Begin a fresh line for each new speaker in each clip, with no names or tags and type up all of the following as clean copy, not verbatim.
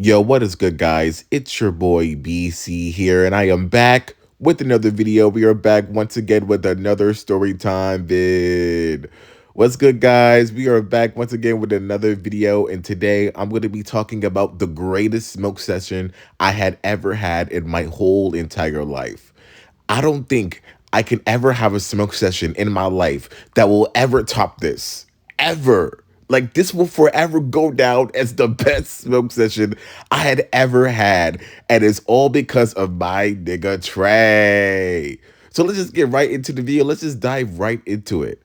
Yo, what is good, guys? It's your boy BC here, and I am back with another video. We are back once again with another story time vid. What's good, guys? We are back once again with another video, and today I'm going to be talking about the greatest smoke session I had ever had in my whole entire life. I don't think I can ever have a smoke session in my life that will ever top this. Ever. Like, this will forever go down as the best smoke session I had ever had. And it's all because of my nigga Trey. So let's just get right into the video. Let's just dive right into it.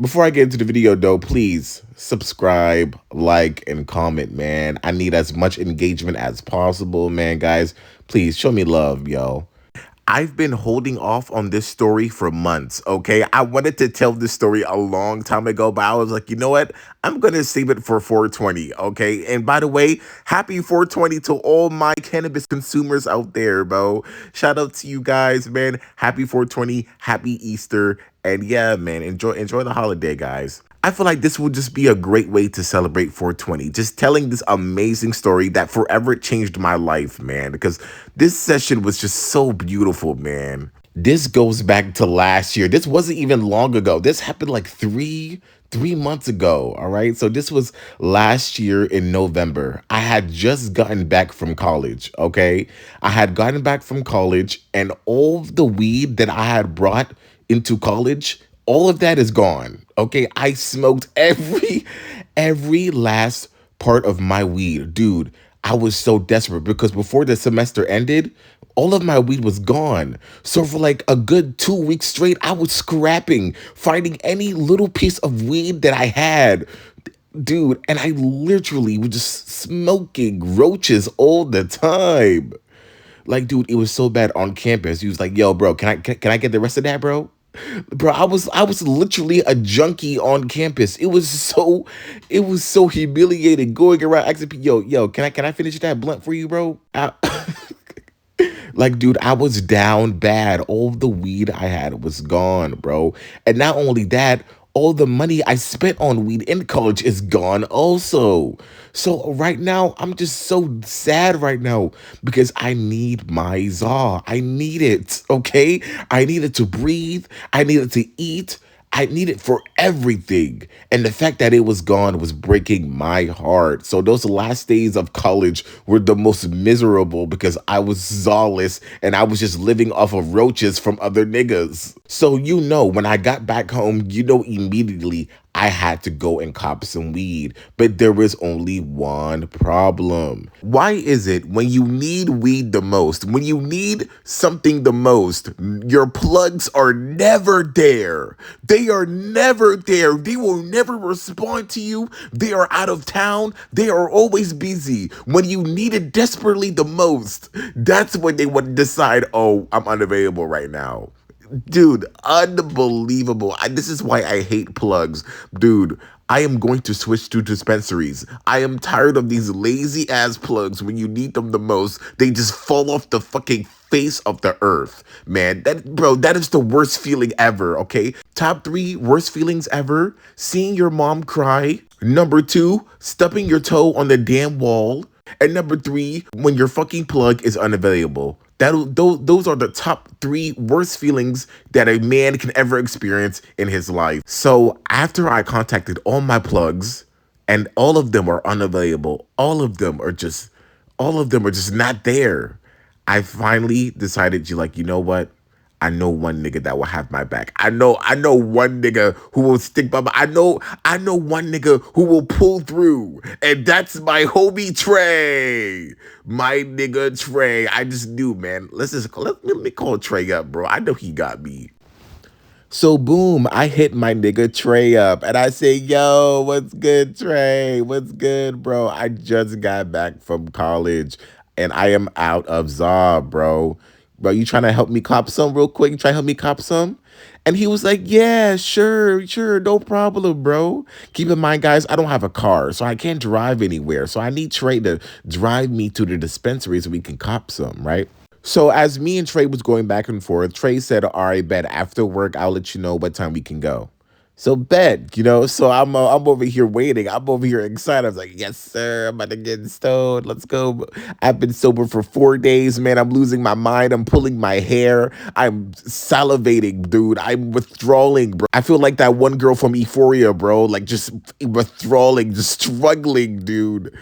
Before I get into the video, though, please subscribe, like, and comment, man. I need as much engagement as possible, man, guys. Please show me love, yo. I've been holding off on this story for months, okay? I wanted to tell this story a long time ago, but I was like, you know what? I'm going to save it for 420, okay? And by the way, happy 420 to all my cannabis consumers out there, bro. Shout out to you guys, man. Happy 420, happy Easter. And yeah, man, enjoy the holiday, guys. I feel like this would just be a great way to celebrate 420. Just telling this amazing story that forever changed my life, man. Because this session was just so beautiful, man. This goes back to last year. This wasn't even long ago. This happened like three months ago. All right. So this was last year in November. I had just gotten back from college. Okay. I had gotten back from college, and all of the weed that I had brought into college, all of that is gone. Okay, I smoked every last part of my weed. Dude, I was so desperate because before the semester ended, all of my weed was gone. So for like a good 2 weeks straight, I was scrapping, finding any little piece of weed that I had. Dude, and I literally was just smoking roaches all the time. Like, dude, it was so bad on campus. He was like, "Yo, bro, can I get the rest of that, bro?" Bro, I was literally a junkie on campus. It was so humiliating going around asking people, "Yo, can I finish that blunt for you, bro?" Like, dude, I was down bad. All the weed I had was gone, bro. And not only that, all the money I spent on weed in college is gone also. So right now, I'm just so sad right now because I need my Zaw. I need it, okay? I need it to breathe. I need it to eat. I need it for everything. And the fact that it was gone was breaking my heart. So those last days of college were the most miserable because I was zawless and I was just living off of roaches from other niggas. So when I got back home, immediately I had to go and cop some weed. But there was only one problem. Why is it when you need weed the most, when you need something the most, your plugs are never there? They are never there. They will never respond to you. They are out of town. They are always busy. When you need it desperately the most, that's when they would decide, oh, I'm unavailable right now. Dude, unbelievable. This is why I hate plugs. Dude, I am going to switch to dispensaries. I am tired of these lazy ass plugs. When you need them the most, they just fall off the fucking face of the earth. Man, that is the worst feeling ever, okay? Top 3 worst feelings ever: seeing your mom cry. Number 2, stubbing your toe on the damn wall. And number 3, when your fucking plug is unavailable. Those are the top 3 worst feelings that a man can ever experience in his life. So after I contacted all my plugs and all of them are unavailable, all of them are just not there. I finally decided to, like, you know what? I know one nigga that will have my back. I know one nigga who will stick by my. I know one nigga who will pull through, and that's my homie Trey, my nigga Trey. I just knew, man. Let me call Trey up, bro. I know he got me. So boom, I hit my nigga Trey up and I say, "Yo, what's good, Trey? What's good, bro? I just got back from college and I am out of Zaw, bro. Bro, you trying to help me cop some real quick? You trying to help me cop some?" And he was like, "Yeah, sure, no problem, bro." Keep in mind, guys, I don't have a car, so I can't drive anywhere. So I need Trey to drive me to the dispensary so we can cop some, right? So as me and Trey was going back and forth, Trey said, "All right, bet after work, I'll let you know what time we can go." So bet, you know. So I'm over here waiting. I'm over here excited. I was like, yes, sir. I'm about to get stoned. Let's go. I've been sober for 4 days, man. I'm losing my mind. I'm pulling my hair. I'm salivating, dude. I'm withdrawing, bro. I feel like that one girl from Euphoria, bro. Like just withdrawing, just struggling, dude.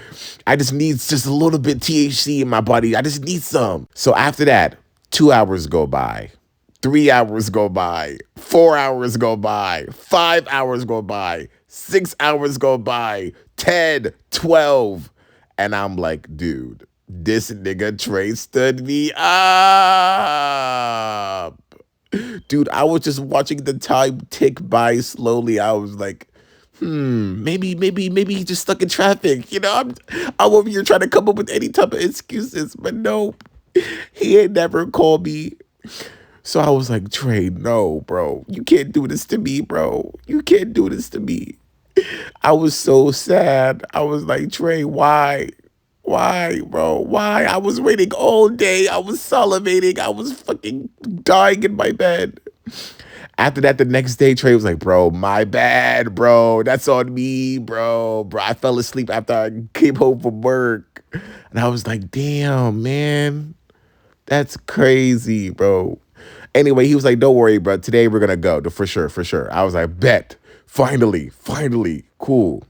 I just need just a little bit THC in my body. I just need some. So after that, 2 hours go by. 3 hours go by, 4 hours go by, 5 hours go by, 6 hours go by, 10, 12. And I'm like, dude, this nigga Trey stood me up. Dude, I was just watching the time tick by slowly. I was like, maybe he's just stuck in traffic. You know, I'm over here trying to come up with any type of excuses, but nope. He ain't never called me. So I was like, Trey, no, bro. You can't do this to me, bro. You can't do this to me. I was so sad. I was like, Trey, why? Why, bro? Why? I was waiting all day. I was salivating. I was fucking dying in my bed. After that, the next day, Trey was like, bro, my bad, bro. That's on me, bro. Bro, I fell asleep after I came home from work. And I was like, damn, man. That's crazy, bro. Anyway, he was like, don't worry, bro. Today we're gonna go. For sure, for sure. I was like, bet. Finally, finally. Cool.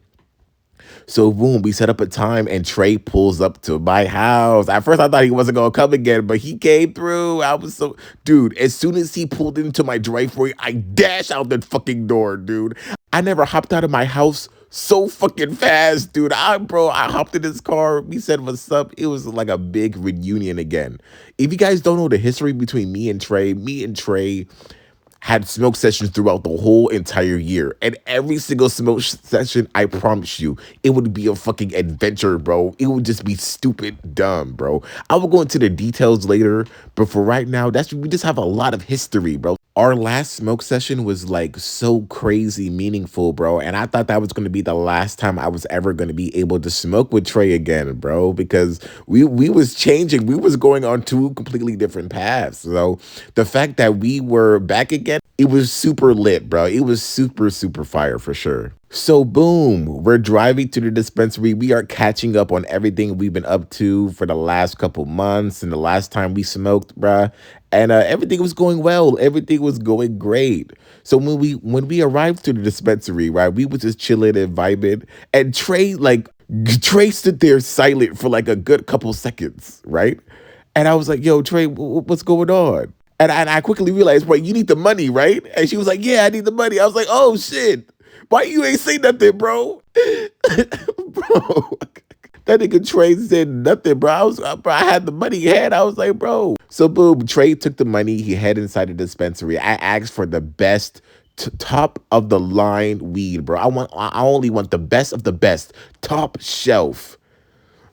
So boom, we set up a time and Trey pulls up to my house. At first I thought he wasn't gonna come again, but he came through. I was so dude, as soon as he pulled into my driveway, I dashed out the fucking door, dude. I never hopped out of my house so fucking fast, dude. I hopped in his car. We said what's up. It was like a big reunion again. If you guys don't know the history between me and Trey had smoke sessions throughout the whole entire year. And every single smoke session, I promise you, it would be a fucking adventure, bro. It would just be stupid dumb, bro. I will go into the details later, but for right now, we just have a lot of history, bro. Our last smoke session was like so crazy meaningful, bro. And I thought that was going to be the last time I was ever going to be able to smoke with Trey again, bro, because we was changing. We was going on two completely different paths. So the fact that we were back again, it was super lit, bro. It was super, super fire for sure. So boom, we're driving to the dispensary. We are catching up on everything we've been up to for the last couple months and the last time we smoked, bruh. And everything was going well. Everything was going great. So when we arrived to the dispensary, right, we was just chilling and vibing. And Trey stood there silent for like a good couple seconds, right? And I was like, yo, Trey, what's going on? And I quickly realized, wait, you need the money, right? And she was like, yeah, I need the money. I was like, oh shit. Why you ain't say nothing, bro? Bro. That nigga Trey said nothing, bro. Bro, I had the money he had. I was like, bro. So boom, Trey took the money. He head inside the dispensary. I asked for the best top of the line weed, bro. I only want the best of the best, top shelf,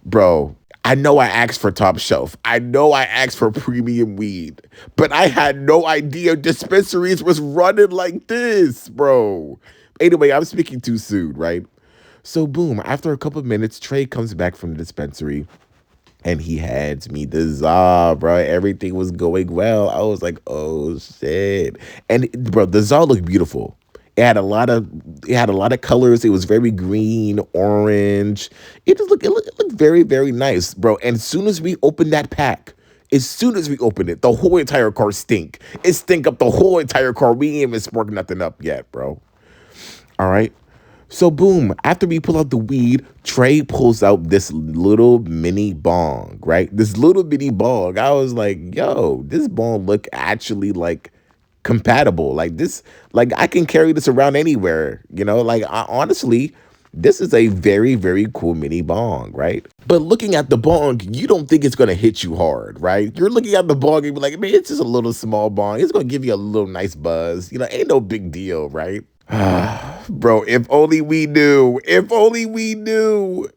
bro. I know I asked for top shelf. I know I asked for premium weed, but I had no idea dispensaries was running like this, bro. Anyway, I'm speaking too soon, right? So boom, after a couple of minutes, Trey comes back from the dispensary and he hands me the za, bro. Everything was going well. I was like, oh shit. And bro, the za looked beautiful. It had a lot of colors. It was very green, orange. It looked very, very nice, bro. And as soon as we opened it, the whole entire car stink. It stink up the whole entire car. We ain't even sparked nothing up yet, bro. All right. So boom, after we pull out the weed, Trey pulls out this little mini bong, right? This little mini bong. I was like, yo, this bong look actually like compatible. Like this, like I can carry this around anywhere, you know? Like honestly, this is a very, very cool mini bong, right? But looking at the bong, you don't think it's gonna hit you hard, right? You're looking at the bong and be like, man, it's just a little small bong. It's gonna give you a little nice buzz. You know, ain't no big deal, right? Bro, if only we knew. If only we knew.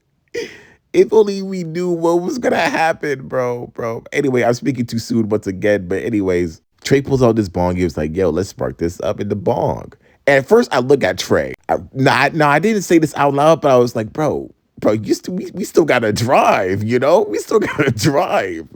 If only we knew what was gonna happen, bro. Bro. Anyway, I'm speaking too soon once again. But anyways, Trey pulls out this bong. He was like, yo, let's spark this up in the bong. And at first I look at Trey. I didn't say this out loud, but I was like, bro, bro, we still gotta drive, you know? We still gotta drive.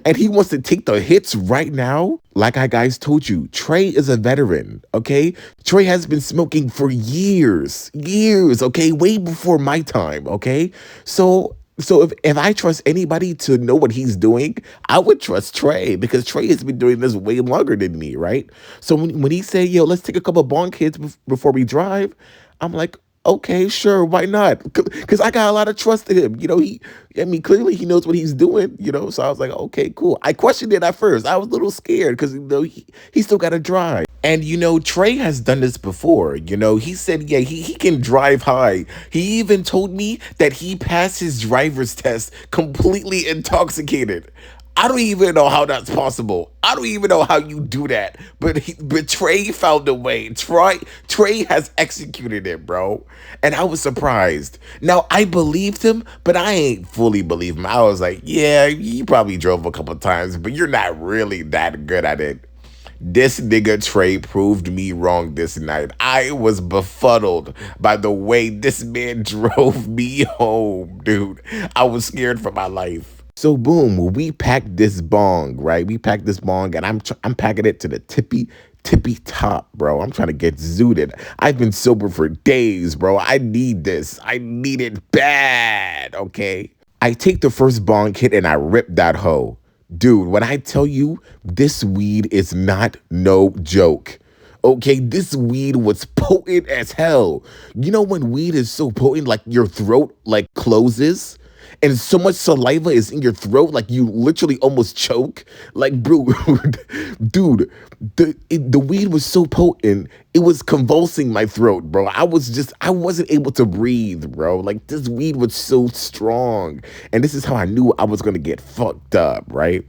And he wants to take the hits right now. Like I guys told you, Trey is a veteran, okay? Trey has been smoking for years, okay? Way before my time, okay? So if I trust anybody to know what he's doing, I would trust Trey because Trey has been doing this way longer than me, right? So when he said, yo, let's take a couple bonk hits before we drive, I'm like, okay, sure, why not? Because I got a lot of trust in him. You know, I mean, clearly he knows what he's doing, you know? So I was like, okay, cool. I questioned it at first. I was a little scared because, you know, he still got to drive. And, you know, Trey has done this before. You know, he said, yeah, he can drive high. He even told me that he passed his driver's test completely intoxicated. I don't even know how that's possible. I don't even know how you do that. But Trey found a way. Trey has executed it, bro. And I was surprised. Now I believed him, but I ain't fully believe him. I was like, yeah, you probably drove a couple times, but you're not really that good at it. This nigga Trey proved me wrong this night. I was befuddled by the way this man drove me home, dude. I was scared for my life. So boom, we packed this bong, right? We packed this bong, and I'm packing it to the tippy top, bro. I'm trying to get zooted. I've been sober for days, bro. I need this. I need it bad, okay? I take the first bong hit and I rip that hoe. Dude, when I tell you this weed is not no joke. Okay, this weed was potent as hell. You know when weed is so potent, like your throat like closes? And so much saliva is in your throat, like you literally almost choke. Like, bro, dude, the weed was so potent, it was convulsing my throat, bro. I wasn't able to breathe, bro. Like, this weed was so strong. And this is how I knew I was gonna get fucked up, right?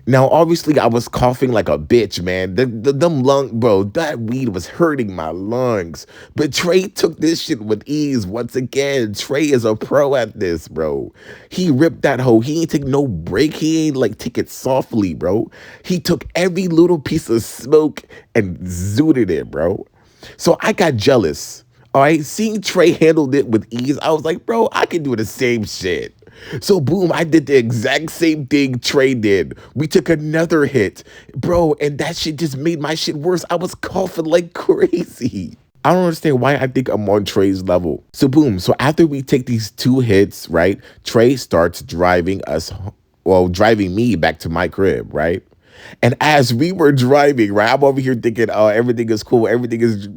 Now, obviously, I was coughing like a bitch, man. Them lung, bro, that weed was hurting my lungs. But Trey took this shit with ease once again. Trey is a pro at this, bro. He ripped that hoe. He ain't take no break. He ain't like take it softly, bro. He took every little piece of smoke and zooted it, bro. So I got jealous. All right, seeing Trey handled it with ease, I was like, bro, I can do the same shit. So boom, I did the exact same thing Trey did. We took another hit, bro, and that shit just made my shit worse. I was coughing like crazy. I don't understand why I think I'm on Trey's level. So boom, so after we take these two hits, right, Trey starts driving us, well, driving me back to my crib, right? And as we were driving, right, I'm over here thinking, oh, everything is cool, everything is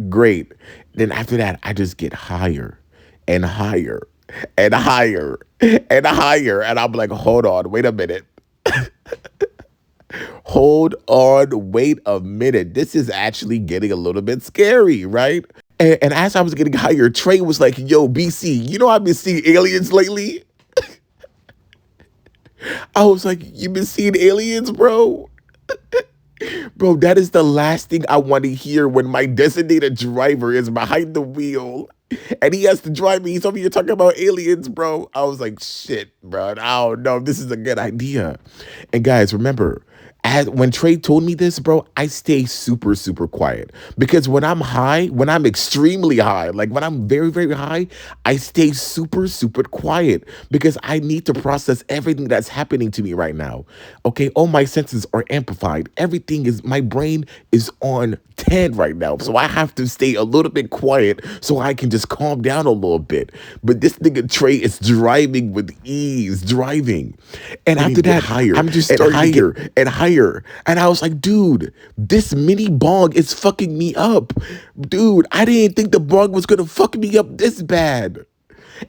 great. Then after that, I just get higher and higher and higher and higher. And I'm like, hold on, wait a minute. Hold on, wait a minute. This is actually getting a little bit scary, right? And as I was getting higher, Trey was like, yo, BC, you know I've been seeing aliens lately? I was like, you been seeing aliens, bro? Bro, that is the last thing I want to hear when my designated driver is behind the wheel and he has to drive me. He's over here talking about aliens, bro. I was like, shit, bro. I don't know if this is a good idea. And guys, remember, when Trey told me this, bro, I stay super quiet. Because when I'm high, when I'm extremely high, like when I'm very high, I stay super quiet because I need to process everything that's happening to me right now. Okay, all my senses are amplified. Everything is, my brain is on 10 right now. So I have to stay a little bit quiet so I can just calm down a little bit. But this nigga Trey is driving with ease, driving. And after that, higher, I'm just starting higher and higher. And I was like, dude, this mini bong is fucking me up. Dude, I didn't think the bong was gonna fuck me up this bad.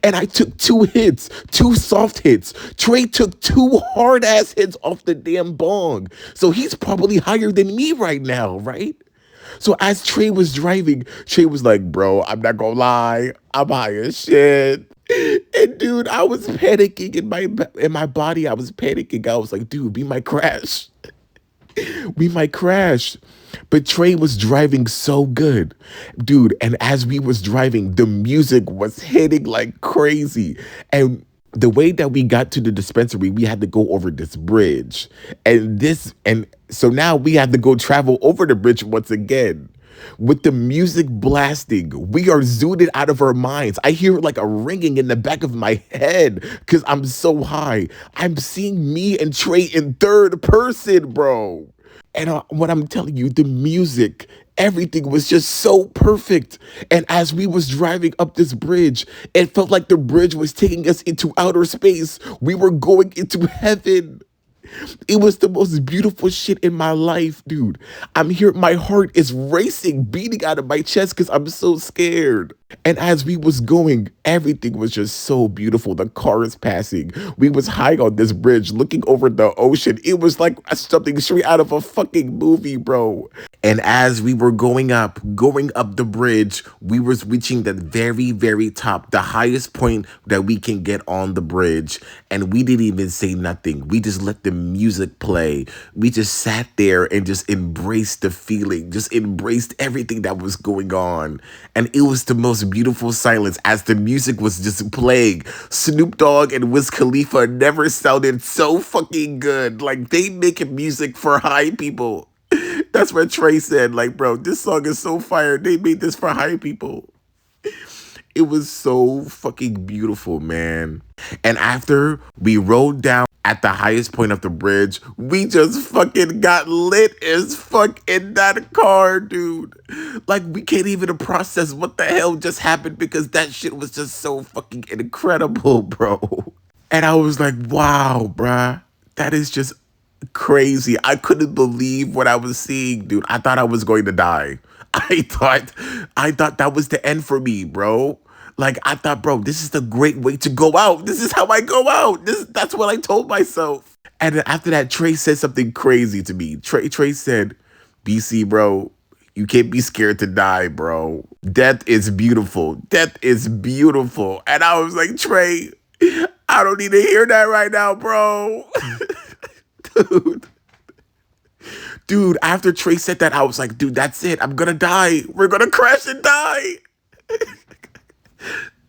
And I took two hits, two soft hits. Trey took two hard ass hits off the damn bong. So he's probably higher than me right now, right? So as Trey was driving, Trey was like, bro, I'm not gonna lie, I'm high as shit. And dude, I was panicking in my body. I was panicking. I was like, dude, we might crash. We might crash. But Trey was driving so good, dude. And as we was driving, the music was hitting like crazy. And the way that we got to the dispensary, we had to go over this bridge. And so now we had to go travel over the bridge once again. with the music blasting. We are zooted out of our minds. I hear like a ringing in the back of my head because I'm so high. I'm seeing me and Trey in third person, bro. And what I'm telling you, the music, everything was just so perfect. And as we was driving up this bridge, it felt like the bridge was taking us into outer space. We were going into heaven. It was the most beautiful shit in my life, dude. I'm here, my heart is racing, beating out of my chest because I'm so scared. And as we was going, everything was just so beautiful. The car is passing. We was high on this bridge, looking over the ocean. It was like something straight out of a fucking movie, bro. And as we were going up the bridge, we was reaching the very, very top, the highest point that we can get on the bridge. And we didn't even say nothing. We just let the music play. We just sat there and just embraced the feeling, just embraced everything that was going on. And it was the most beautiful silence as the music was just playing. Snoop Dogg and Wiz Khalifa never sounded so fucking good. Like, they make music for high people. That's what Trey said. Like, bro, this song is so fire. They made this for high people. It was so fucking beautiful, man. And after we rode down at the highest point of the bridge, we just fucking got lit as fuck in that car, dude. Like, we can't even process what the hell just happened because that shit was just so fucking incredible, bro. And I was like, wow, bruh, that is just crazy. I couldn't believe what I was seeing, dude. I thought I was going to die. I thought that was the end for me, bro. Like, I thought, bro, this is the great way to go out. This is how I go out. That's what I told myself. And then after that, Trey said something crazy to me. Trey said, BC, bro, you can't be scared to die, bro. Death is beautiful. Death is beautiful. And I was like, Trey, I don't need to hear that right now, bro. Dude. Dude, after Trey said that, I was like, dude, that's it. I'm gonna die. We're gonna crash and die.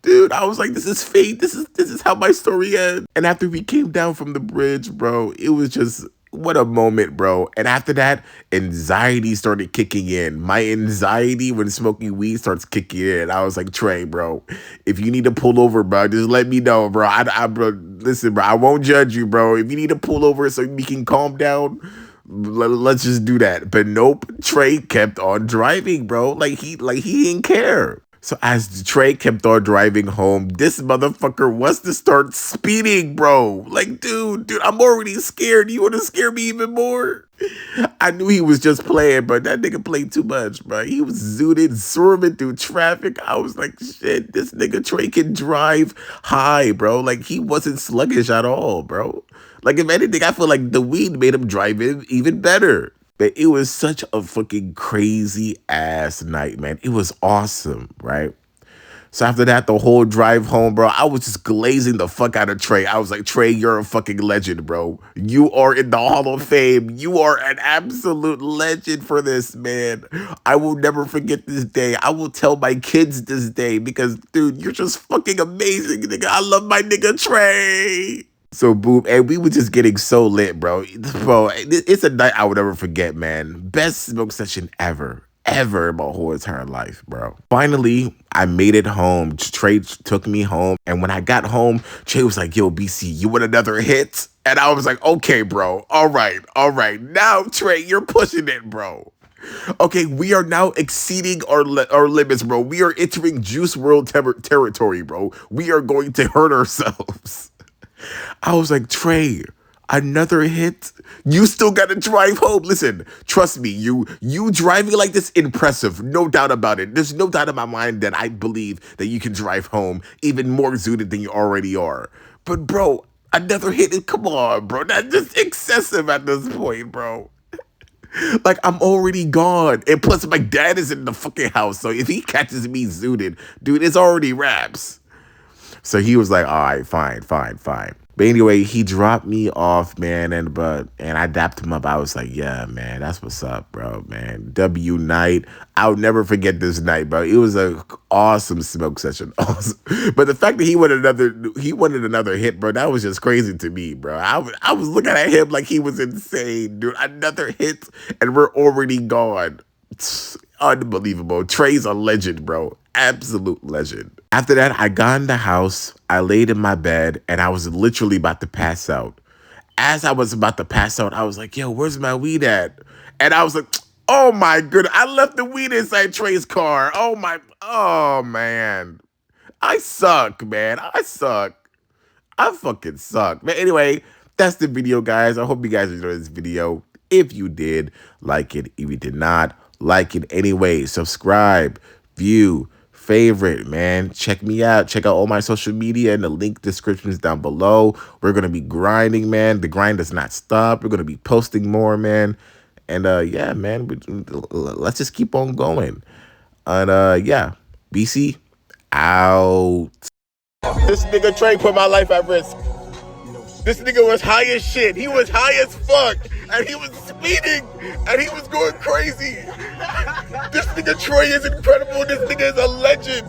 Dude, I was like, this is fate. This is how my story ends. And after we came down from the bridge, bro, it was just what a moment, bro. And after that, anxiety started kicking in. My anxiety when smoking weed starts kicking in. I was like, Trey, bro, if you need to pull over, bro, just let me know, bro. Bro, listen, bro, I won't judge you, bro. If you need to pull over so we can calm down, let's just do that. But nope, Trey kept on driving, bro. He didn't care. So as Trey kept on driving home, this motherfucker wants to start speeding, bro. Like, dude, I'm already scared. You want to scare me even more? I knew he was just playing, but that nigga played too much, bro. He was zooted, swerving through traffic. I was like, shit, this nigga Trey can drive high, bro. Like, he wasn't sluggish at all, bro. Like, if anything, I feel like the weed made him drive it even better. But it was such a fucking crazy ass night, man. It was awesome, right? So after that, the whole drive home, bro, I was just glazing the fuck out of Trey. I was like, Trey, you're a fucking legend, bro. You are in the Hall of Fame. You are an absolute legend for this, man. I will never forget this day. I will tell my kids this day because, dude, you're just fucking amazing, nigga. I love my nigga Trey. So boom, and we were just getting so lit, bro. Bro, it's a night I would never forget, man. Best smoke session ever in my whole entire life, bro. Finally, I made it home. Trey took me home, and when I got home, Trey was like, "Yo, BC, you want another hit?" And I was like, "Okay, bro. All right. Now, Trey, you're pushing it, bro." Okay, we are now exceeding our limits, bro. We are entering Juice World territory, bro. We are going to hurt ourselves. I was like, Trey, another hit? You still gotta drive home. Listen, trust me, you driving like this, impressive. No doubt about it. There's no doubt in my mind that I believe that you can drive home even more zooted than you already are. But bro, another hit, come on, bro. That's just excessive at this point, bro. Like, I'm already gone. And plus, my dad is in the fucking house. So if he catches me zooted, dude, it's already wraps. So he was like, all right, fine. But anyway, he dropped me off, man, and I dapped him up. I was like, yeah, man, that's what's up, bro, man. W night. I'll never forget this night, bro. It was a awesome smoke session. Awesome. But the fact that he wanted another hit, bro, that was just crazy to me, bro. I was looking at him like he was insane, dude. Another hit, and we're already gone. Unbelievable. Trey's a legend, bro. Absolute legend. After that, I got in the house, I laid in my bed, and I was literally about to pass out. As I was about to pass out, I was like, yo, where's my weed at? And I was like, oh my goodness, I left the weed inside Trey's car. Oh man. I suck, man. I suck. I fucking suck. But anyway, that's the video, guys. I hope you guys enjoyed this video. If you did, like it. If you did not, like it anyway. Subscribe, view, favorite, man. Check me out. Check out all my social media in the link descriptions down below. We're going to be grinding, man. The grind does not stop. We're going to be posting more, man. And yeah, man, let's just keep on going. And yeah, BC out. This nigga Trey put my life at risk. This nigga was high as shit. He was high as fuck. And he was speeding. And he was going crazy. This nigga Trey is incredible. This nigga is a legend.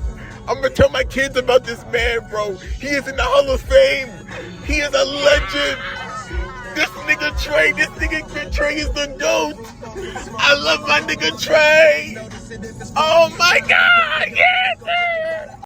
I'm gonna tell my kids about this man, bro. He is in the Hall of Fame. He is a legend. This nigga Trey is the GOAT. I love my nigga Trey. Oh my God, yes!